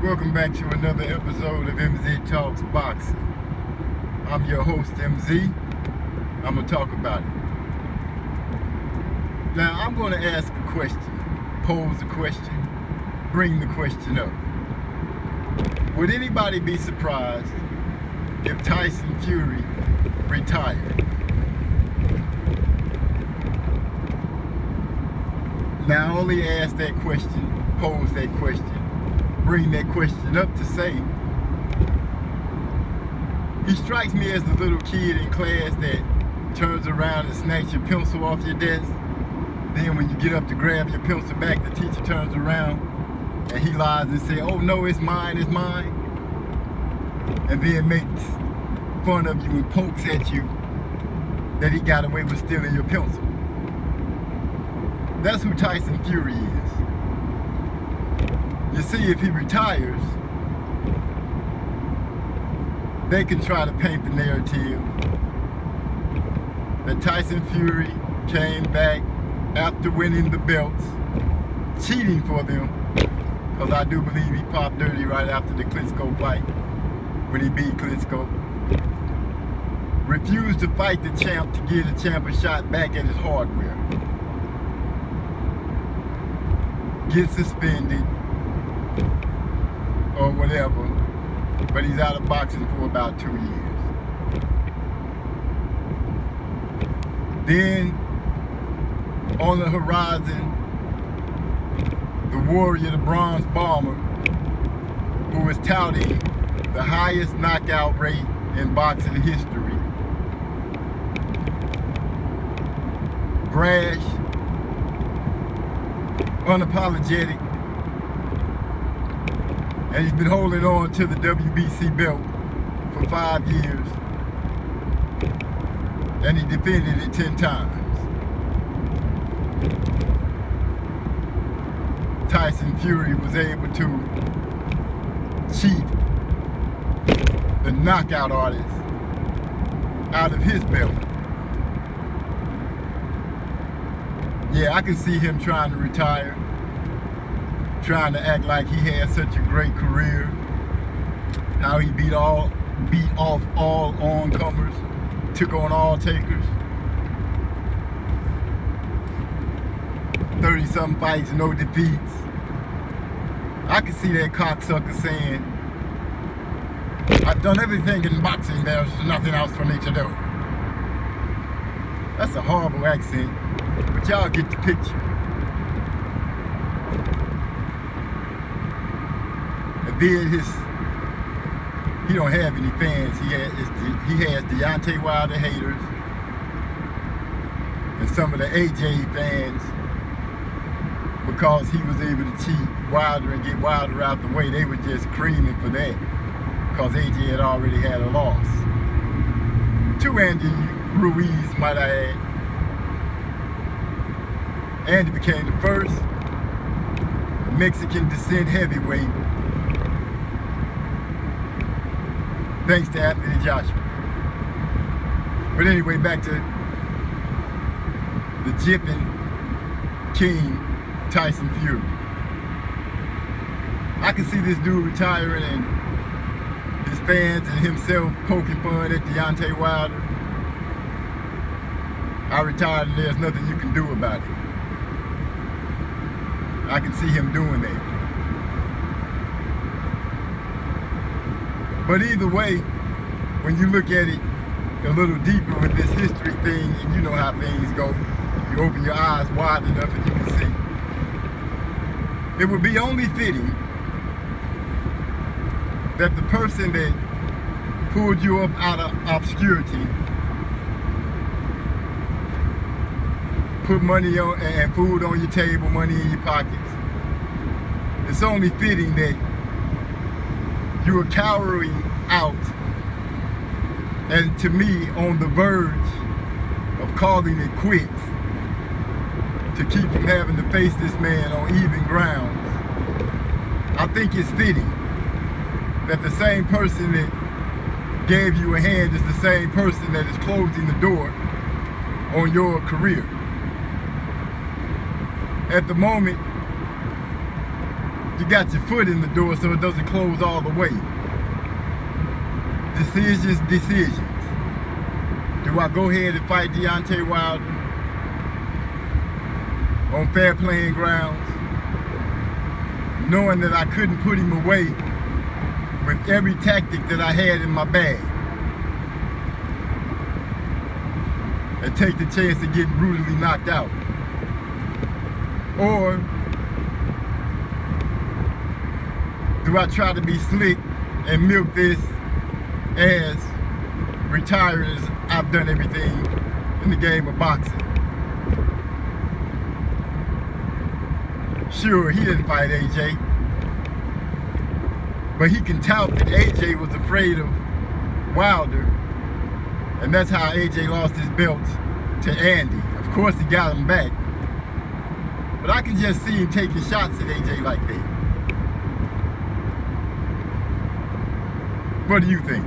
Welcome back to another episode of MZ Talks Boxing. I'm your host, MZ. I'm going to talk about it. Now, I'm going to ask a question, pose a question, bring the question up. Would anybody be surprised if Tyson Fury retired? Now, I only ask that question, pose that question, bring that question up to say, he strikes me as the little kid in class that turns around and snatches your pencil off your desk. Then when you get up to grab your pencil back, the teacher turns around and he lies and says, "Oh no, it's mine, it's mine." And then makes fun of you and pokes at you that he got away with stealing your pencil. That's who Tyson Fury is. You see, if he retires, they can try to paint the narrative that Tyson Fury came back after winning the belts, cheating for them, because I do believe he popped dirty right after the Klitschko fight, when he beat Klitschko. Refused to fight the champ to give the champ a shot back at his hardware. Gets suspended, or whatever, but he's out of boxing for about 2 years. Then, on the horizon, the warrior, the bronze bomber, who is touting the highest knockout rate in boxing history. Brash, unapologetic, and he's been holding on to the WBC belt for 5 years, and he defended it 10 times. Tyson Fury was able to cheat the knockout artist out of his belt. Yeah, I can see him trying to retire, trying to act like he had such a great career, how he beat off all oncomers, took on all takers, 30-something fights, no defeats. I can see that cocksucker saying, "I've done everything in boxing, there's nothing else for me to do." That's a horrible accent, but y'all get the picture. And then he don't have any fans. He has Deontay Wilder haters and some of the AJ fans, because he was able to cheat Wilder and get Wilder out the way. They were just creaming for that, because AJ had already had a loss to Andy Ruiz, might I add. Andy became the first Mexican descent heavyweight, thanks to Anthony Joshua. But anyway, back to the jipping king, Tyson Fury. I can see this dude retiring and his fans and himself poking fun at Deontay Wilder. I retired and there's nothing you can do about it. I can see him doing that. But either way, when you look at it a little deeper with this history thing, and you know how things go, you open your eyes wide enough and you can see. It would be only fitting that the person that pulled you up out of obscurity, put money on and food on your table, money in your pockets, it's only fitting that you are cowering out, and to me, on the verge of calling it quits, to keep from having to face this man on even grounds. I think it's fitting that the same person that gave you a hand is the same person that is closing the door on your career. At the moment, you got your foot in the door so it doesn't close all the way. Decisions. Do I go ahead and fight Deontay Wilder on fair playing grounds, knowing that I couldn't put him away with every tactic that I had in my bag, and take the chance of getting brutally knocked out? Or do I try to be slick and milk this as retired as I've done everything in the game of boxing? Sure, he didn't fight AJ, but he can tout that AJ was afraid of Wilder, and that's how AJ lost his belt to Andy. Of course he got him back, but I can just see him taking shots at AJ like that. What do you think?